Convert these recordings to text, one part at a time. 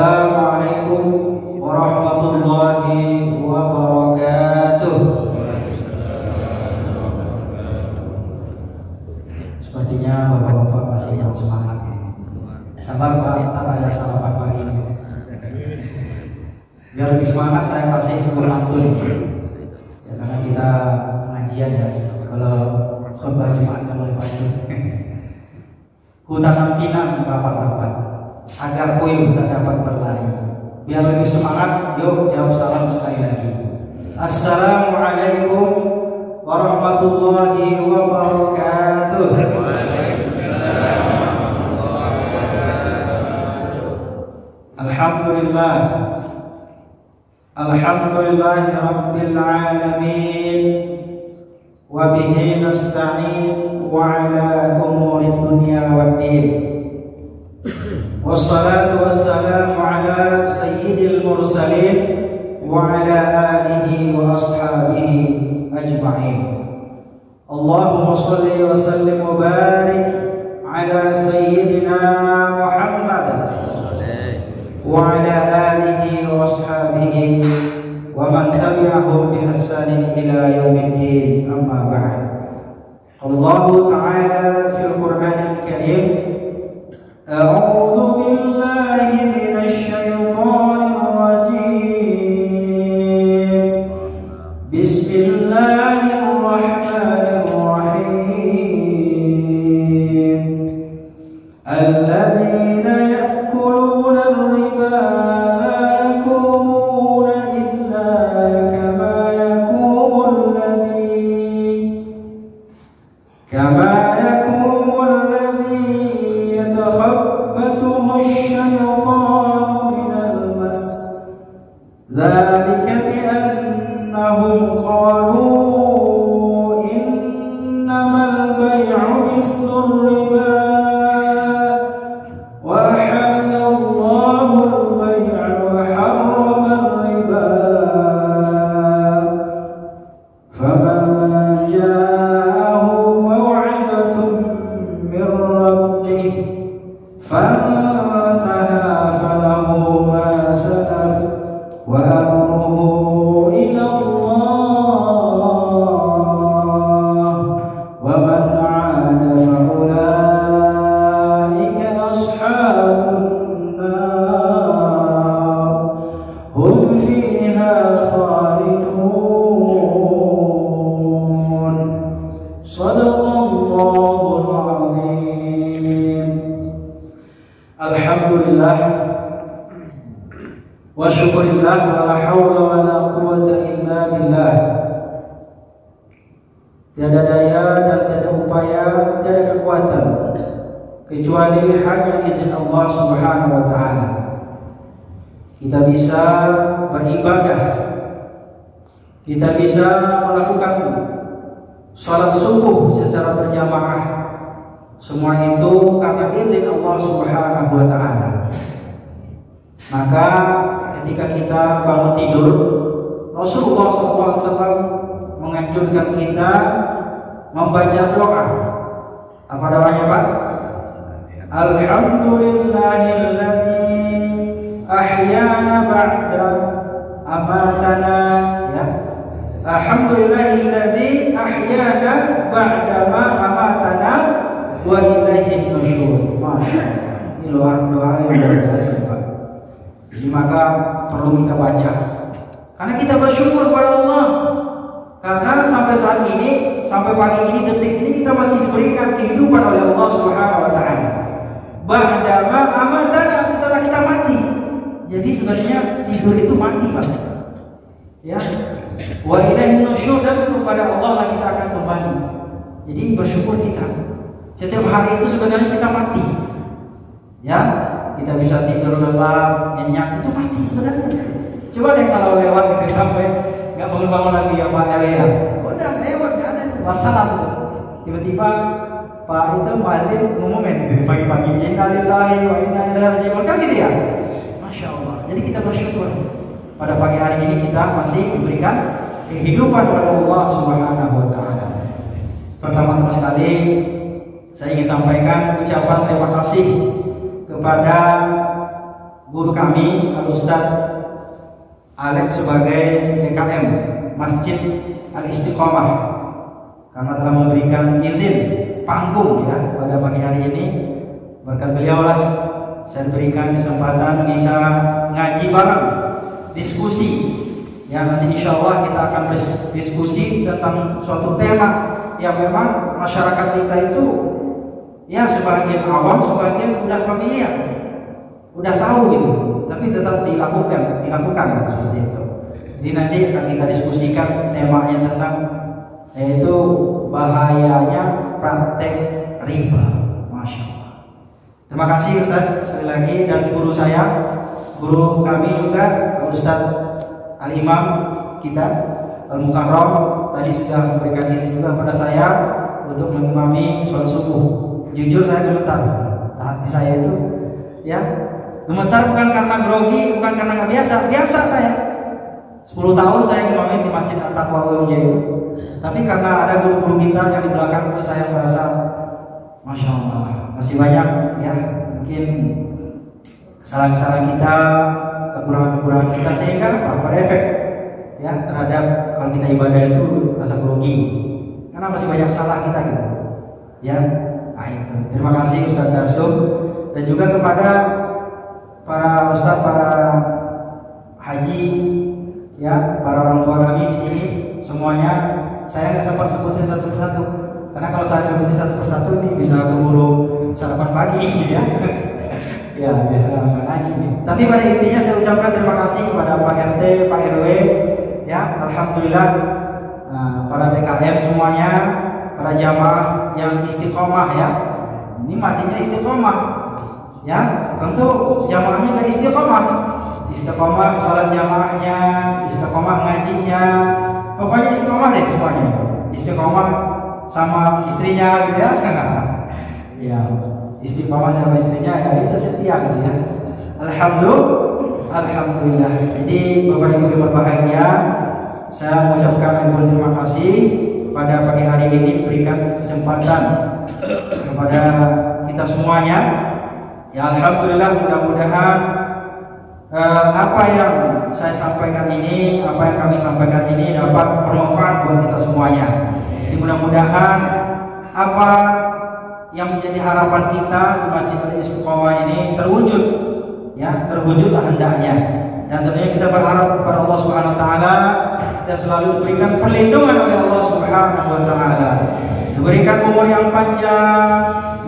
Assalamualaikum warahmatullahi wabarakatuh. Sepertinya bapak-bapak masih yang semangat ya. Sabar Pak, tak ada sarapan pagi. Biar lebih semangat saya kasih sebuah pantun ya, karena kita pengajian ya. Kalau khutbah Jumat kan boleh pantun. Ku tanam pinang rapat-rapat agar puyuh tak dapat berlari. Biar lebih semangat, yuk jawab salam sekali lagi. Assalamualaikum warahmatullahi wabarakatuh. Alhamdulillah, alhamdulillahi rabbil alamin, wa bihi nasta'in wa ala umuri dunya waddin. Wassalatu wassalamu ala sayyidil mursalin wa ala alihi wa ashabihi ajma'in. Allahumma salli wa sallim wa barik ala sayyidina Muhammad wa ala alihi wa ashabihi wa man tabi'ahum bi ihsanin ila yaumiddin, amma ba'd. Allah Ta'ala fil Qur'anil Karim, a'udzu billahi minasy syaithanir rajim. Bismillahirrahmanirrahim. Alladzina ya'kuluna ar-riba la yaqumuna illa kama yaqumu alladhi yatakhabbathu asy-syaitanu minal mas. Dzalika bi annahum qalu innamal bay'u mithlu ar-riba wa ahalla Allahu al-bay'a wa harrama ar-riba. Faman ja'ahu maw'izatun min rabbih fantaha falahu ma salaf wa amruhu ila Allah wa man 'ada fa ulaika ashabun nar hum fiha khalidun. Shadaqallahul 'azim. Alhamdulillah wa syukurillah wa la hawla wa la quwwata illa billah. Tiada daya dan tiada upaya, tiada kekuatan kecuali hanya izin Allah Subhanahu wa ta'ala. Kita bisa beribadah, kita bisa melakukan salat subuh secara berjamaah. Semua itu karena izin Allah Subhanahu wa ta'ala. Maka ketika kita bangun tidur, Rasulullah SAW menganjurkan kita membaca doa. Apa doanya Pak? Alhamdulillahilladzi ahyana ba'da amatana, ya. Alhamdulillahilladzi ahyana ba'da ma amatana wa ilaihin nusyur. Masyaallah. Ini doa yang luar biasa Pak. Jadi maka perlu kita baca, karena kita bersyukur kepada Allah, karena sampai saat ini, sampai pagi ini, detik ini kita masih diberikan kehidupan oleh Allah Subhanahu wa ta'ala. Ba'dama amatana, setelah kita mati. Jadi sebenarnya tidur itu mati Pak. Ya. Wa ilaihin nusyur, dan kepada Allah lah kita akan kembali. Jadi bersyukur kita. Setiap hari itu sebenarnya kita mati. Ya. Kita bisa tidur lelap, nyenyak, itu mati sebenarnya. Coba deh kalau lewat gitu sampai nggak bangun-bangun lagi ya Pak ya. Udah lewat, nggak ada wassalam tuh. Tiba-tiba Pak itu muadzin ngumumin gitu pagi-pagi, innalillahi wa inna ilaihi raji'un, kan gitu ya. Masya Allah. Jadi kita bersyukur pada pagi hari ini kita masih diberikan kehidupan oleh Allah Subhanahu wa ta'ala. Pertama-tama sekali saya ingin sampaikan ucapan terima kasih kepada guru kami Al-Ustaz Alex sebagai DKM Masjid Al-Istiqomah, karena telah memberikan izin panggung ya pada pagi hari ini. Berkat beliau lah saya berikan kesempatan bisa ngaji bareng, diskusi ya. Nanti insya Allah kita akan berdiskusi tentang suatu tema yang memang masyarakat kita itu ya sebagian awam, sebagian udah familiar, udah tahu gitu, tapi tetap dilakukan seperti itu. Jadi nanti akan kita diskusikan temanya tentang yaitu bahayanya praktek riba. Masya Allah. Terima kasih Ustaz sekali lagi, dan guru saya, guru kami juga Ustaz Al-Imam kita Al-Mukarram tadi sudah memberikan izin juga pada saya untuk mengimami sholat subuh. Jujur saya gemetar, hati saya itu ya gemetar, bukan karena grogi, bukan karena nggak biasa saya. 10 tahun saya ngimami di Masjid At-Taqwa UMJ, tapi karena ada guru-guru kita yang di belakang itu saya merasa Masya Allah masih banyak ya mungkin kesalahan-kesalahan kita, kekurangan-kekurangan kita, sehingga berefek ya terhadap kalau kita ibadah itu rasa grogi karena masih banyak salah kita gitu ya. Nah itu terima kasih Ustaz Darsum, dan juga kepada para ustaz, para haji ya, para orang tua kami di sini semuanya. Saya nggak sempat sebutin satu persatu karena kalau saya sebutin satu persatu ini bisa keburu sarapan pagi ya. Ya biasa sarapan pagi nih. Tapi pada intinya saya ucapkan terima kasih kepada Pak RT, Pak RW ya, alhamdulillah. Para DKM semuanya, para jamaah yang istiqomah ya. Ini masjidnya istiqomah ya, tentu jamaahnya juga istiqomah salat jamaahnya, istiqomah ngajinya, pokoknya istiqomah deh semuanya, istiqomah sama istrinya gitu ya. Ya istiqomah sama istrinya ya itu setia gitu ya. Alhamdulillah. Jadi Bapak Ibu yang berbahagia, saya mengucapkan terima kasih pada pagi hari ini diberikan kesempatan kepada kita semuanya. Ya alhamdulillah, mudah-mudahan apa yang saya sampaikan ini, apa yang kami sampaikan ini dapat bermanfaat buat kita semuanya. Jadi mudah-mudahan apa yang menjadi harapan kita di Masjid Al-Istiqomah ini terwujud, ya terwujudlah hendaknya. Dan tentunya kita berharap kepada Allah Subhanahu Wa Taala, kita selalu diberikan perlindungan oleh Allah Subhanahu Wa Taala, diberikan umur yang panjang,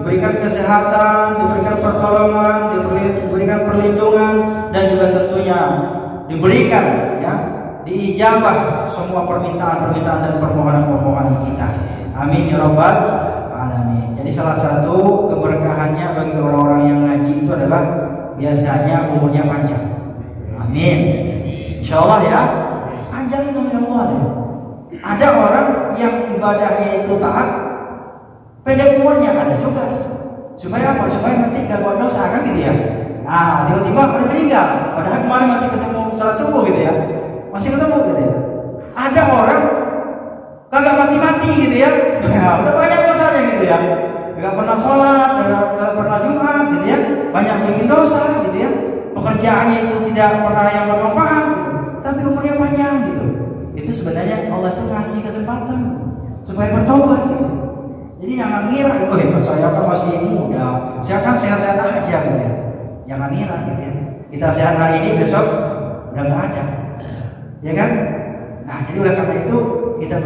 diberikan kesehatan, diberikan pertolongan, diberikan perlindungan, dan juga tentunya diberikan ya diijabah semua permintaan-permintaan dan permohonan-permohonan kita. Amin ya rabbal alamin. Jadi salah satu keberkahannya bagi orang-orang yang ngaji itu adalah biasanya umurnya panjang. Amin. Insyaallah ya. Panjangin umurnya Allah ya. Ada orang yang ibadahnya itu taat, pendek umurnya, ada juga. Supaya apa? Supaya nanti gak buat dosa kan gitu ya. Nah tiba-tiba udah meninggal, padahal kemarin masih ketemu salat subuh gitu ya, masih ketemu gitu ya. Ada orang kagak mati-mati gitu ya, nah, udah banyak dosanya gitu ya, gak pernah sholat, gak pernah Jumat gitu ya, banyak bikin dosa gitu ya, pekerjaannya itu tidak pernah yang bermanfaat gitu, tapi umurnya panjang gitu. Itu sebenarnya Allah tuh ngasih kesempatan supaya bertobat gitu. Jadi jangan ngira, saya kan masih muda, saya kan sehat-sehat aja gitu ya. Jangan ngira gitu ya. Kita sehat hari ini, besok udah nggak ada, ya kan? Nah, jadi oleh karena itu kita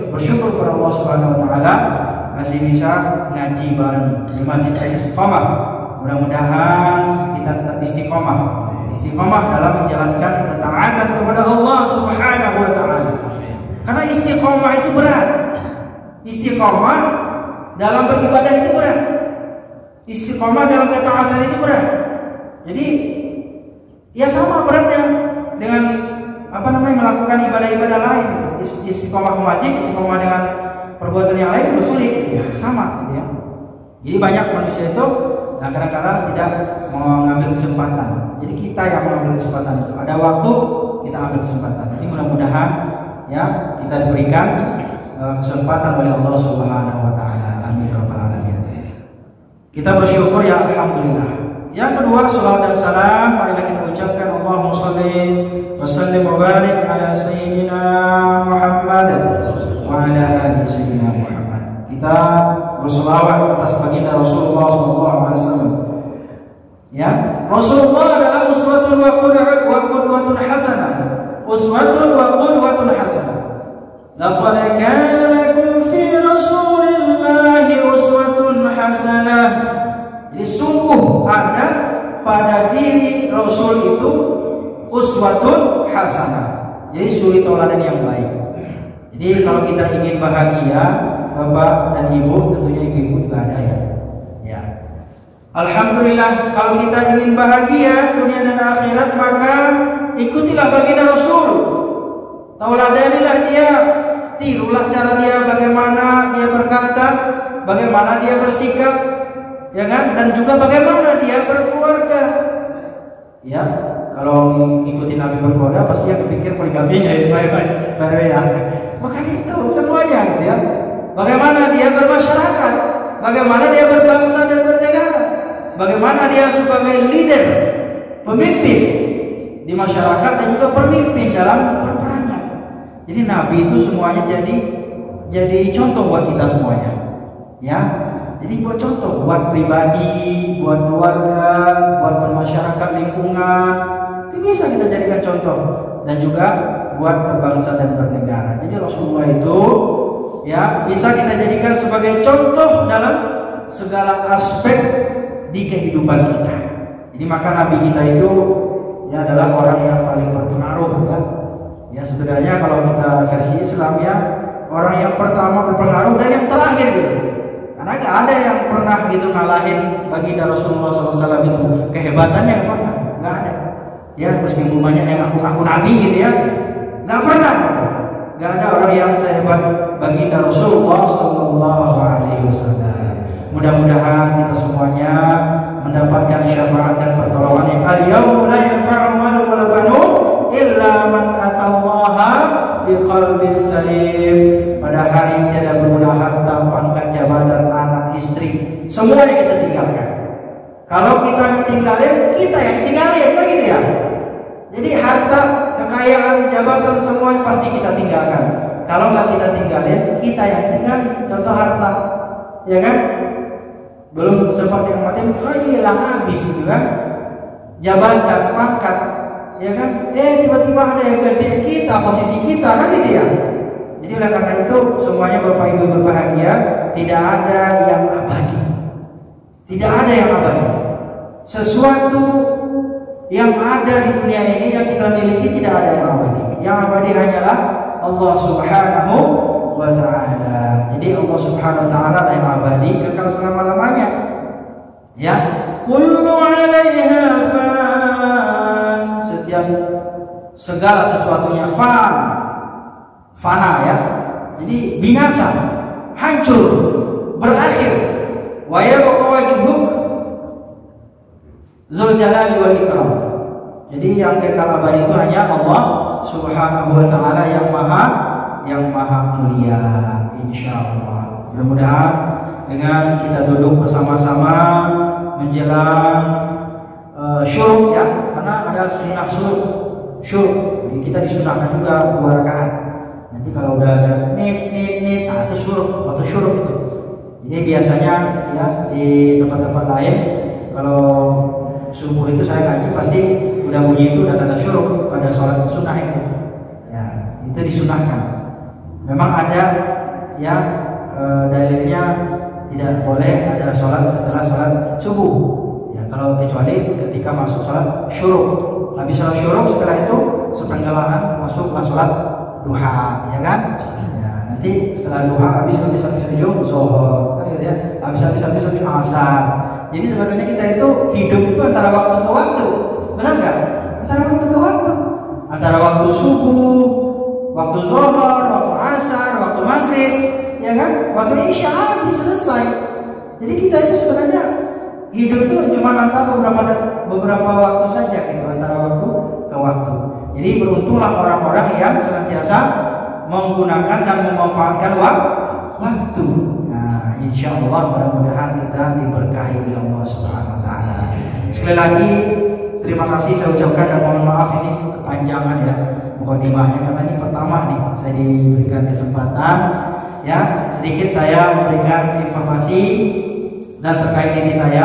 bersyukur kepada Allah Subhanahu Wa Taala masih bisa ngaji bareng di Masjid Al-Istiqomah. Mudah-mudahan kita tetap istiqomah dalam menjalankan ketaatan kepada Allah Subhanahu Wa Taala. Karena istiqomah itu berat. Istiqomah dalam beribadah itu berat. Istiqomah dalam ketaatan itu berat. Jadi ya sama beratnya dengan melakukan ibadah-ibadah lain. Istiqomah ke masjid, istiqomah dengan perbuatan yang lain juga sulit, ya, sama gitu ya. Jadi banyak manusia itu kadang-kadang tidak mengambil kesempatan. Jadi kita yang mengambil kesempatan itu. Ada waktu kita ambil kesempatan. Jadi mudah-mudahan ya kita diberikan kesempatan oleh Allah Subhanahu Wa Taala. Amin ya rabbal alamin. Kita bersyukur ya alhamdulillah. Yang kedua, salawat dan salam marilah wa sallim wa barik ala sayyidina Muhammad wa ala ali sayyidina Muhammad. Kita berselawat atas baginda Rasulullah sallallahu alaihi wasallam. Ya, Rasulullah adalah uswatun wa qudwatun hasanah. Uswatun wa qudwatun hasanah. Laqad kana lakum fi Rasulillahi uswatun hasanah. Jadi sungguh ada pada diri Rasul itu uswatun hasanah. Jadi suri tauladan yang baik. Jadi kalau kita ingin bahagia, Bapak dan Ibu, tentunya ibu-ibu juga ada ya. Ya. Alhamdulillah, kalau kita ingin bahagia dunia dan akhirat, maka ikutilah baginda Rasul. Tauladanilah dia, tirulah cara dia, bagaimana dia berkata, bagaimana dia bersikap, ya kan? Dan juga bagaimana dia berkeluarga. Ya, kalau ngikutin Nabi berkeluarga pasti yang kepikir poligaminya baru ya. Maka itu semuanya gitu ya. Bagaimana dia bermasyarakat, bagaimana dia berbangsa dan bernegara, bagaimana dia sebagai leader, pemimpin di masyarakat dan juga pemimpin dalam perperangan. Jadi Nabi itu semuanya jadi contoh buat kita semuanya. Ya. Jadi buat contoh, buat pribadi, buat keluarga, buat bermasyarakat, lingkungan, itu bisa kita jadikan contoh. Dan juga buat berbangsa dan bernegara. Jadi Rasulullah itu ya bisa kita jadikan sebagai contoh dalam segala aspek di kehidupan kita. Jadi maka Nabi kita itu ya adalah orang yang paling berpengaruh ya. Ya sebenarnya kalau kita versi Islam ya, orang yang pertama berpengaruh dan yang terakhir gitu. Karena gak ada yang pernah gitu ngalahin baginda Rasulullah SAW itu. Kehebatannya gak pernah, gak ada. Ya meskipun banyak yang aku Nabi gitu ya, gak pernah. Gak ada orang yang sehebat baginda Rasulullah SAW. Mudah-mudahan kita semuanya mendapatkan syafaat dan pertolongan yang al-yauma la yanfa'u malun wala banun illa man atallaha biqalbin salim. Pada hari ini tidak berguna harta, pangkat, jabatan, anak, istri, semuanya kita tinggalkan. Kalau kita tinggalin, kita yang tinggalin, begitu ya. Jadi harta, kekayaan, jabatan semuanya pasti kita tinggalkan. Kalau nggak kita tinggalin, kita yang tinggalin. Contoh harta, ya kan? Belum sempat dinikmatin, hilang habis gitu kan? Jabatan, pangkat, ya kan? Tiba-tiba ada yang ganti kita, posisi kita kan gitu ya. Jadi oleh karena itu semuanya Bapak Ibu berbahagia, tidak ada yang abadi. Tidak ada yang abadi. Sesuatu yang ada di dunia ini yang kita miliki tidak ada yang abadi. Yang abadi hanyalah Allah Subhanahu wa ta'ala. Jadi Allah Subhanahu wa ta'ala yang abadi, kekal selama-lamanya. Ya, kullu 'alaiha fan. Setiap segala sesuatunya fana ya. Jadi binasa, hancur, berakhir. Wa yabqa wajhuk dzul jalali wal ikram. Jadi yang kekal abadi itu hanya Allah Subhanahu wa ta'ala yang maha mulia, insyaallah. Mudah-mudahan dengan kita duduk bersama-sama menjelang syuruk ya, karena ada sunnah syuruk. Jadi kita disunahkan juga 2 rakaat. Nanti kalau udah ada nit itu syuruk, waktu syuruk itu. Jadi biasanya ya di tempat-tempat lain kalau subuh itu saya ngaji pasti udah bunyi itu udah tanda syuruk pada sholat sunnah itu. Ya, itu disunahkan. Memang ada ya dalilnya tidak boleh ada sholat setelah sholat subuh. Ya, kalau kecuali ketika masuk sholat syuruk. Habis sholat syuruk setelah itu sepenggalaan masuklah sholat duha, ya kan? Ya, nanti setelah duha habis ujung zuhur, kan gitu ya. Habis asar. Jadi sebenarnya kita itu hidup itu antara waktu ke waktu, benar nggak? Antara waktu ke waktu, antara waktu subuh, waktu zuhur, waktu asar, waktu maghrib, ya kan? Waktu isya habis selesai. Jadi kita itu sebenarnya hidup itu cuma antara beberapa waktu saja gitu, antara waktu ke waktu. Jadi beruntunglah orang-orang yang senantiasa menggunakan dan memanfaatkan waktu. Nah, insya Allah mudah-mudahan kita diberkahi oleh Allah Subhanahu Wa Taala. Sekali lagi terima kasih saya ucapkan dan mohon maaf ini kepanjangan ya mukadimahnya, karena ini pertama nih saya diberikan kesempatan ya, sedikit saya memberikan informasi dan terkait diri saya.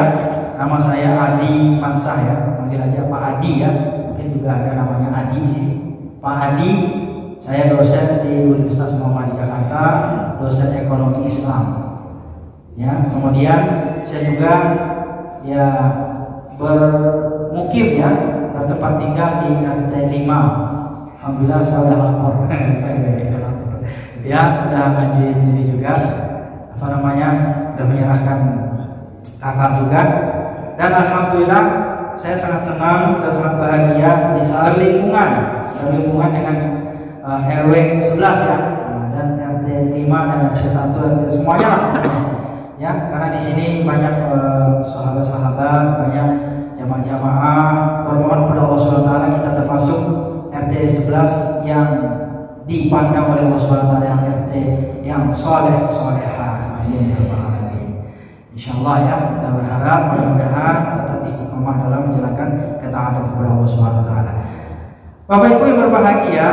Nama saya Adi Mansah ya, panggil aja Pak Adi ya, mungkin juga ada namanya Adi di sini. Pak Adi, saya dosen di Universitas Muhammadiyah Jakarta, dosen ekonomi Islam. Ya, kemudian saya juga ya bermukim ya, bertempat tinggal di RT 5. Alhamdulillah saya udah lapor. Ya, udah ngajuin diri juga. Udah menyerahkan kakak juga. Dan alhamdulillah saya sangat senang dan sangat bahagia bisa lingkungan dengan RW 11 ya, dan RT 5 dan RT 1 RT semuanya lah. Ya, karena di sini banyak sahabat-sahabat, banyak jamaah-jamaah. Bermohon kepada Allah SWT kita termasuk RT 11 yang dipandang oleh Allah SWT, yang RT yang soleh-solehah. Amin ya rabbal alamin. Insyaallah ya, kita berharap mudah-mudahan tetap istiqomah dalam menjalankan ketaatan kepada Allah SWT. Bapak Ibu yang berbahagia,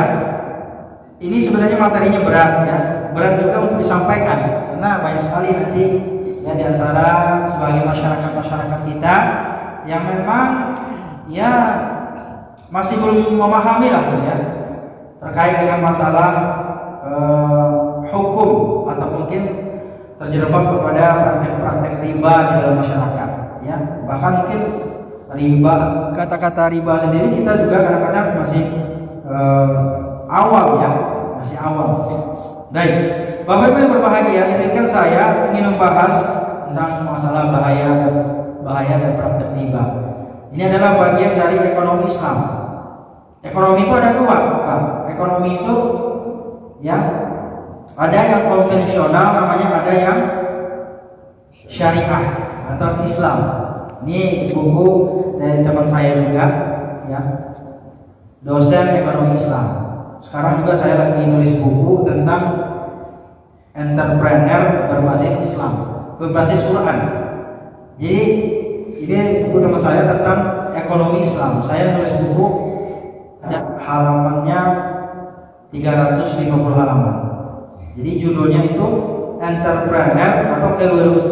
ini sebenarnya materinya berat ya, berat juga untuk disampaikan karena banyak sekali nanti ya diantara sebagai masyarakat kita yang memang ya masih belum memahami lah ya terkait dengan masalah hukum atau mungkin terjerembab kepada praktek-praktek riba di dalam masyarakat ya. Bahkan mungkin riba, kata-kata riba sendiri kita juga kadang-kadang masih awam ya, masih awam. Baik, Bapak Ibu yang berbahagia, izinkan saya ingin membahas tentang masalah bahaya dan praktek riba. Ini adalah bagian dari ekonomi Islam. Ekonomi itu ada dua, Pak. Ekonomi itu ya ada yang konvensional, namanya ada yang syariah atau Islam. Ini buku dari teman saya juga ya, dosen ekonomi Islam. Sekarang juga saya lagi nulis buku tentang entrepreneur berbasis Islam, berbasis Quran. Jadi ini buku teman saya tentang ekonomi Islam. Saya nulis buku, halamannya 350 halaman. Jadi judulnya itu entrepreneur atau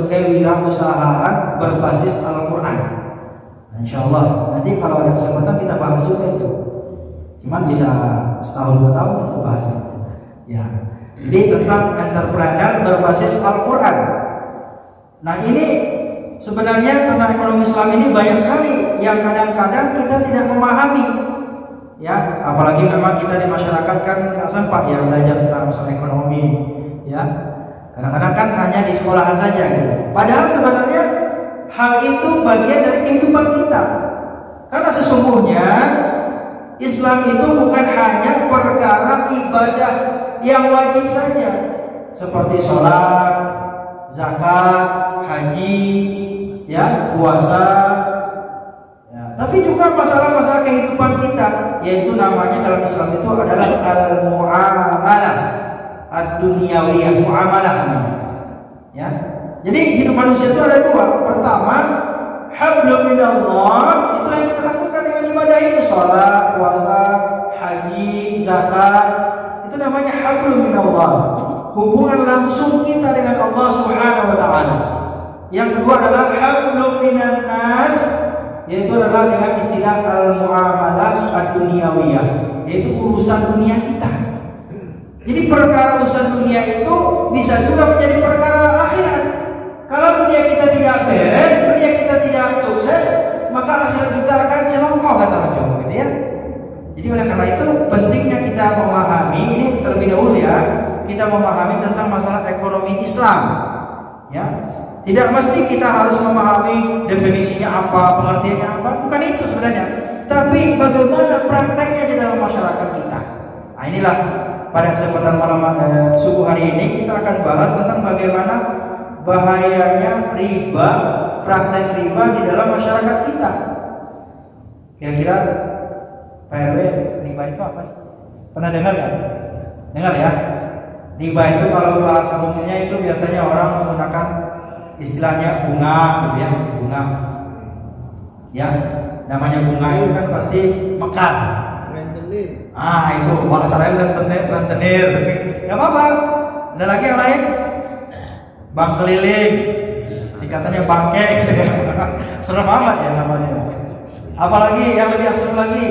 kewirausahaan berbasis Al-Quran. Nah, insya Allah nanti kalau ada kesempatan kita bahas juga itu. Cuman bisa setahun 2 tahun kita bahasnya. Ya. Jadi tentang entrepreneur berbasis Al-Quran. Nah ini sebenarnya tentang ekonomi Islam ini banyak sekali yang kadang-kadang kita tidak memahami. Ya, apalagi memang kita di masyarakat kan nggak sempat ya belajar tentang masalah ekonomi. Ya, kadang-kadang kan hanya di sekolahan saja. Gitu. Padahal sebenarnya hal itu bagian dari kehidupan kita. Karena sesungguhnya Islam itu bukan hanya perkara ibadah yang wajib saja, seperti sholat, zakat, haji, ya, puasa, ya. Tapi juga masalah-masalah kehidupan kita, yaitu namanya dalam Islam itu adalah al-mu'amalah ad-dunyawiyah, muamalah namanya. Ya. Jadi hidup manusia itu ada dua. Pertama, hablum minallah, itulah yang kita lakukan dengan ibadah ini, sholat, puasa, haji, zakat. Itu namanya hablum minallah, hubungan langsung kita dengan Allah Subhanahu wa taala. Yang kedua adalah hablum minan nas, yaitu adalah dengan istilah al-muamalah ad-dunyawiyah, yaitu urusan dunia kita. Jadi perkara urusan dunia itu bisa juga menjadi perkara akhirat. Kalau dunia kita tidak beres, dunia kita tidak sukses, maka akhirat juga akan celaka, kata Rasul, gitu ya. Jadi oleh karena itu pentingnya kita memahami ini terlebih dahulu ya, kita memahami tentang masalah ekonomi Islam. Ya, tidak mesti kita harus memahami definisinya apa, pengertiannya apa, bukan itu sebenarnya. Tapi bagaimana prakteknya di dalam masyarakat kita. Nah inilah pada kesempatan malam subuh hari ini kita akan bahas tentang bagaimana bahayanya riba, praktek riba di dalam masyarakat kita. Kira-kira Pak RW, riba itu apa sih? Pernah dengar nggak? Dengar ya? Riba itu kalau bahasa umumnya itu biasanya orang menggunakan istilahnya bunga, gitu ya, bunga. Ya, Namanya bunga itu kan pasti mekar. Itu bahasa lain rentenir. Gak apa-apa. Ada lagi yang lain? Bang keliling. Singkatannya bangke gitu ya. Serem amat ya namanya. Apalagi yang lebih asli lagi?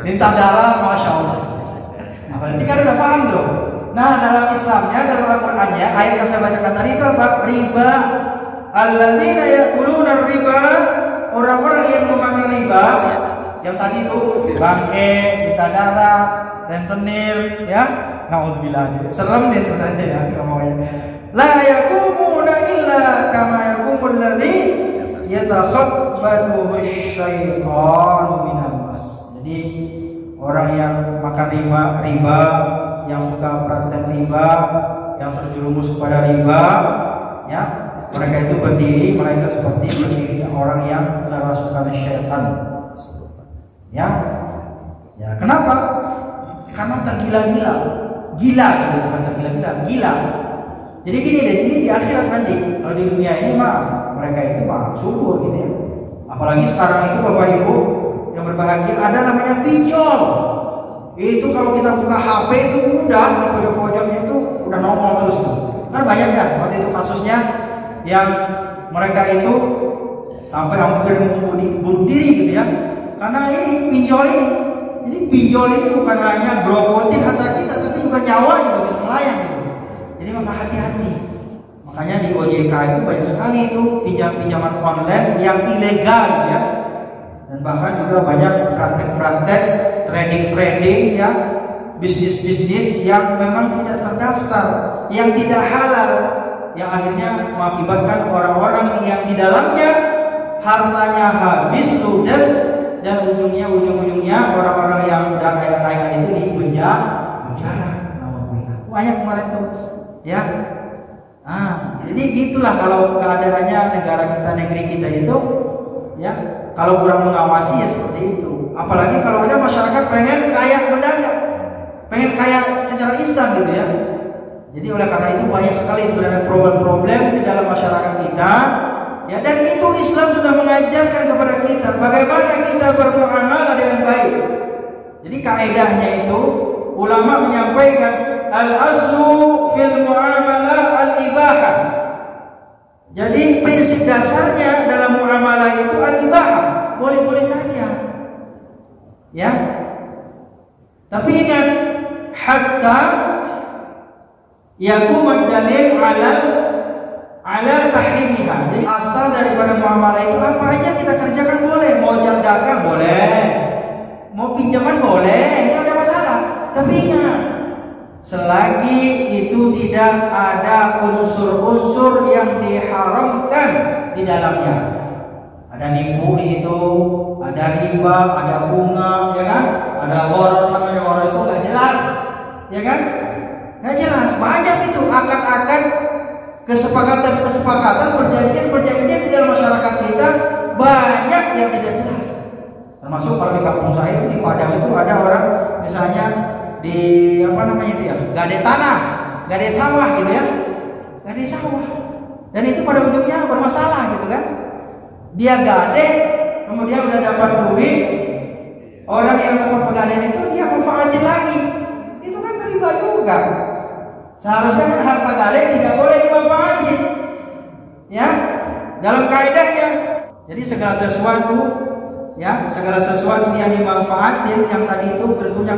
Lintah darah, Masya Allah. Berarti kan udah paham tuh. Nah, dalam Islamnya, dalam Al-Qur'annya, ayat yang saya bacakan tadi itu apa? Riba. Alladzina ya'kuluna riba, orang-orang yang memakan riba, yang tadi itu bangke, lintah darah, rentenir, ya. Nauzubillah. Serem nih sebenarnya ya ngomongnya. La yakumuna illa kama yakumul ladzi yatakhabbathu asyaitanu minal mas. Jadi orang yang makan riba, yang suka praktek riba, yang terjerumus kepada riba, ya, mereka itu berdiri, mereka seperti berdiri orang yang kerasukan syaitan. Ya, kenapa? Karena tergila-gila, bukan tergila-gila, gila. Jadi gini deh, ini di akhirat nanti. Kalau di dunia ini mereka itu subur gitu ya. Apalagi sekarang itu Bapak Ibu yang berbahagia ada namanya pinjol. Itu kalau kita buka HP itu udah di pojok-pojoknya itu udah nongol terus tuh. Kan banyak kan waktu itu kasusnya yang mereka itu sampai hampir bunuh diri gitu ya. Karena ini pinjol ini. Jadi pinjol ini bukan hanya grogotin harta kita, tapi juga nyawa juga bisa melayang gitu. Jadi maka hati-hati. Makanya di OJK itu banyak sekali itu pinjaman online yang ilegal gitu ya. Dan bahkan juga banyak praktek-praktek trading ya, bisnis-bisnis yang memang tidak terdaftar, yang tidak halal, yang akhirnya mengakibatkan orang-orang yang di dalamnya hartanya habis, ludes, dan ujung-ujungnya orang-orang yang udah kaya-kaya itu di penjara. Banyak kemarin tuh, ya. Jadi gitulah kalau keadaannya negeri kita itu, ya. Kalau kurang mengawasi ya seperti itu. Apalagi kalau ada masyarakat pengen kaya mendadak, pengen kaya secara instan gitu ya. Jadi oleh karena itu banyak sekali sebenarnya problem-problem di dalam masyarakat kita. Ya, dan itu Islam sudah mengajarkan kepada kita bagaimana kita bermuamalah dengan baik. Jadi kaidahnya itu ulama menyampaikan al-aslu fil muamalah al-ibahah. Jadi prinsip dasarnya dalam muamalah itu al-ibahah, boleh-boleh saja. Ya. Tapi ingat, hatta yakum dalil ala tahrimiha. Jadi asal daripada muamalah itu apa aja kita kerjakan boleh, mau jam dagang boleh, mau pinjaman boleh, itu ada masalah. Tapi ingat, selagi itu tidak ada unsur-unsur yang diharamkan di dalamnya. Ada nipu di situ, ada riba, ada bunga, ya kan? Ada gharar, namanya gharar itu nggak jelas, ya kan? Nggak jelas. Banyak itu akad-akad, kesepakatan, perjanjian di dalam masyarakat kita banyak yang tidak jelas. Termasuk kalau di kampung saya itu di Padang itu ada orang misalnya di gade tanah, gade sawah gitu ya, gade sawah, dan itu pada ujungnya bermasalah gitu kan. Dia gade, kemudian udah dapat duit, orang yang dapat pegadaian itu dia manfaatin lagi, itu kan riba juga. Seharusnya kan harta gade tidak boleh dimanfaatin, ya, dalam kaidahnya. Jadi segala sesuatu yang dimanfaatin, yang tadi itu bentuknya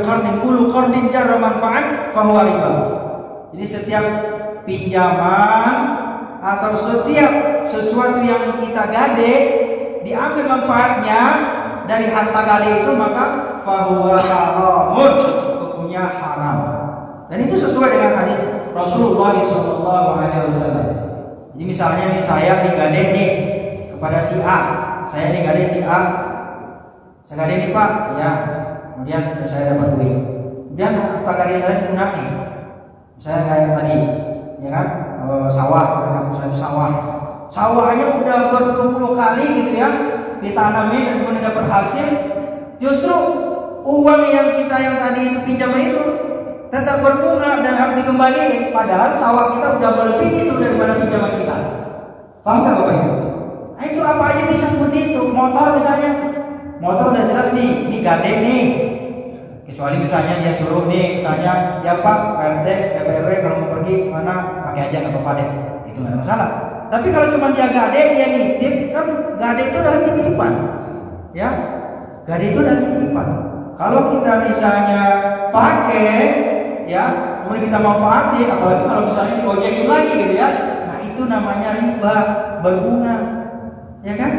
qardin jarra manfaat fahuwa riba. Jadi setiap pinjaman atau setiap sesuatu yang kita gade diambil manfaatnya dari harta gade itu, maka fahuwa haramun, hukumnya haram. Dan itu sesuai dengan hadis Rasulullah SAW. Jadi misalnya nih saya digade nih kepada si A, saya digade si A. Saya gade nih Pak, ya. Kemudian saya dapat duit. Kemudian harta gade saya digunakan. Misalnya kayak tadi, ya kan, sawah, kampung saya sawah. Sawahnya udah berpuluh-puluh kali gitu ya, ditanamin dan kemudian dapat hasil. Justru uang yang kita yang tadi itu pinjaman itu tetap berbunga dan harus dikembalikan. Padahal sawah kita udah melebihi itu daripada pinjaman kita. Paham nggak Bapak Ibu? Nah, itu apa aja bisa seperti itu. Motor misalnya, Motor udah jelas nih, ini gade nih. Kecuali misalnya dia suruh nih, misalnya ya Pak, RT, RW kalau mau pergi mana pakai aja nggak apa-apa deh, itu nggak ada masalah. Tapi kalau cuma dia gade, dia nitip, kan gade itu adalah titipan, ya, gade itu adalah titipan. Kalau kita misalnya pakai, ya, kemudian kita manfaatin, apalagi kalau misalnya diojekin lagi gitu ya, nah itu namanya riba, berguna, ya kan?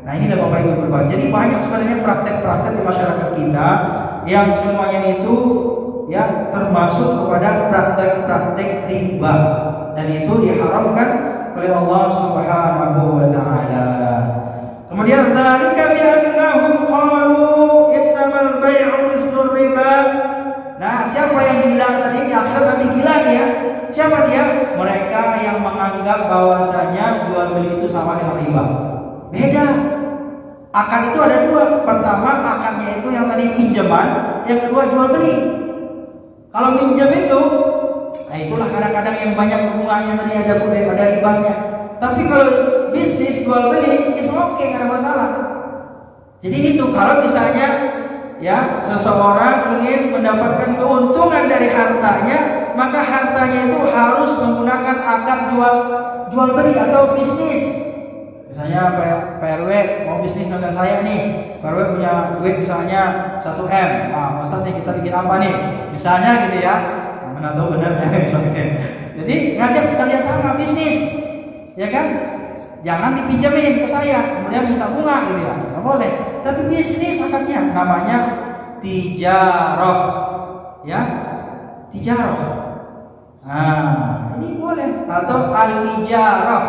Nah ini adalah Bapak Ibu berbahagia. Jadi banyak sebenarnya praktek-praktek di masyarakat kita yang semuanya itu ya termasuk kepada praktek-praktek riba, dan itu diharamkan oleh Allah Subhanahu wa taala. Kemudian dzalika bi annahum qalu innamal bai'u mislur riba. Nah, siapa yang gila tadi? Di akhirat nanti gila dia. Siapa dia? Mereka yang menganggap bahwasanya jual beli itu sama dengan riba. Beda. Akad itu ada dua. Pertama, akadnya itu yang tadi pinjaman, yang kedua jual beli. Kalau minjam itu, nah itulah kadang-kadang yang banyak bunganya tadi ada ribanya. Tapi kalau bisnis jual beli, it's okay, nggak ada masalah. Jadi itu kalau misalnya ya seseorang ingin mendapatkan keuntungan dari hartanya, maka hartanya itu harus menggunakan akad jual beli atau bisnis. Misalnya Pak RW mau bisnis dengan saya nih, Pak RW punya duit misalnya 1M, nah Ustaz nih kita bikin apa nih, misalnya gitu ya, nah, mana tahu benar ya. Jadi ngajak kalian sama bisnis, ya kan? Jangan dipinjemin ke saya, kemudian minta bunga gitu ya, nggak boleh. Tapi bisnis akadnya namanya tijarah, ya, tijarah. Nah ini boleh, atau al-ijarah.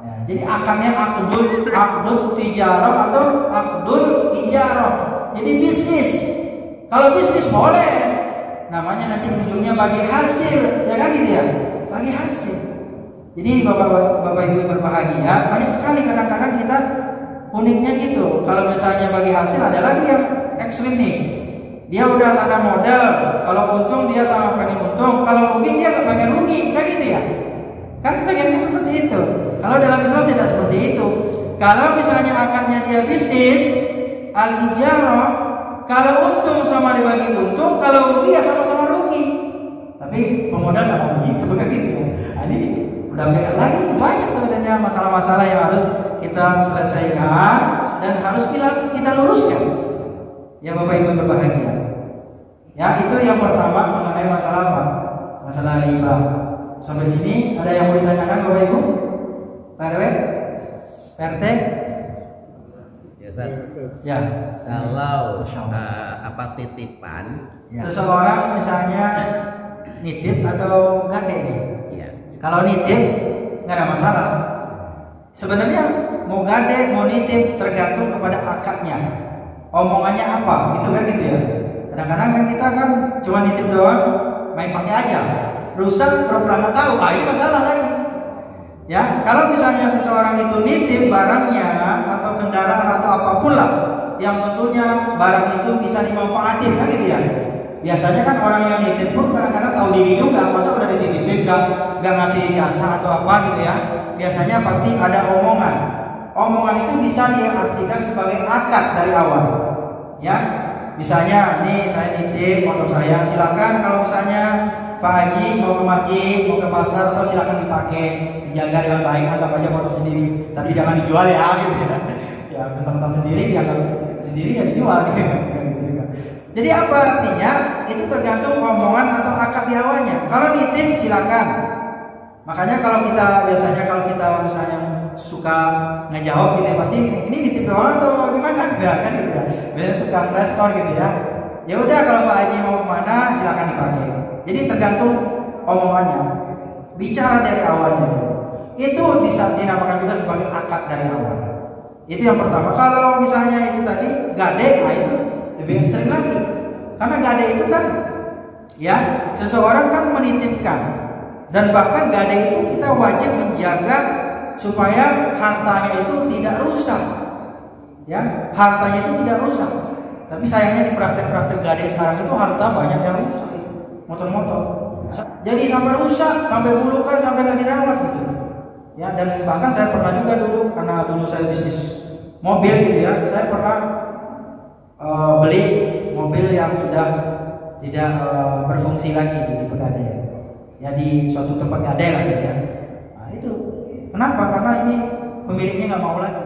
Ya, jadi akadnya akdul tijarah atau akdul ijarah. Jadi bisnis. Kalau bisnis boleh, namanya nanti ujungnya bagi hasil, ya kan gitu ya, bagi hasil. Jadi bapak ibu yang berbahagia, banyak sekali kadang-kadang kita uniknya gitu. Kalau misalnya bagi hasil, ada lagi yang ekstrim nih. Dia udah tanam modal, kalau untung dia sama pengen untung, kalau rugi dia nggak pengen rugi, kan gitu ya? Kan pengennya seperti itu. Kalau dalam Islam tidak seperti itu. Kalau misalnya akadnya dia bisnis, al-ijarah, kalau untung sama dibagi untung, kalau rugi ya sama-sama rugi. Tapi pemodal nggak mau begitu, kan gitu. Nah, ini udah beda lagi, banyak sebenarnya masalah-masalah yang harus kita selesaikan dan harus kita luruskan. Ya Bapak Ibu berbahagia. Ya itu yang pertama mengenai masalah apa? Masalah riba. Sampai sini ada yang mau ditanyakan Bapak Ibu? Pak RW? PRT? Ya Ustaz. Ya. Kalau titipan? Ya. Seseorang misalnya nitip atau gade nih. Iya. Kalau nitip nggak ada masalah. Sebenarnya mau gade mau nitip tergantung kepada akadnya. Omongannya apa? Gitu kan gitu ya. Kadang-kadang kan kita kan cuma nitip doang, main pakai aja. Rusak pura-pura nggak tahu, ini masalah lagi. Ya, kalau misalnya seseorang itu nitip barangnya atau kendaraan atau apapun lah, yang tentunya barang itu bisa dimanfaatin kan gitu ya. Biasanya kan orang yang nitip pun kadang-kadang tahu diri juga, masa udah dititipin nggak ngasih jasa atau apa gitu ya. Biasanya pasti ada omongan. Omongan itu bisa diartikan sebagai akad dari awal. Ya, misalnya nih saya nitip motor saya, silakan kalau misalnya Pak Haji mau ke masjid, mau ke pasar, atau silakan dipakai, dijaga dengan baik, anggap aja motor sendiri, tapi jangan dijual ya, gitu ya. Ya, tentang sendiri, dianggap sendiri ya dijual, gitu juga. Jadi apa artinya? Itu tergantung omongan atau akad di awalnya. Kalau nitip silakan. Makanya kalau kita biasanya kalau kita misalnya suka ngejawab gitu ya, pasti ini nitip doang atau gimana? Ya kan gitu ya. Biasanya suka respon gitu ya. Ya udah kalau Pak Haji mau kemana silakan dipakai. Jadi tergantung omongannya. Bicara dari awalnya itu bisa dinamakan juga sebagai akad dari awal. Itu yang pertama. Kalau misalnya itu tadi gade, nah itu lebih ekstrim lagi. Karena gade itu kan ya seseorang kan menitipkan, dan bahkan gade itu kita wajib menjaga supaya hartanya itu tidak rusak. Ya, hartanya itu tidak rusak. Tapi sayangnya di praktek-praktek gade sekarang itu harta banyak yang rusak. Motor-motor. Jadi sampai rusak, sampai bulukan, sampai nggak dirawat gitu. Ya, dan bahkan saya pernah juga dulu, karena dulu saya bisnis mobil gitu ya, saya pernah beli mobil yang sudah tidak berfungsi lagi di pegadaian, ya di suatu tempat gadai lah gitu ya. Nah itu kenapa? Karena ini pemiliknya nggak mau lagi.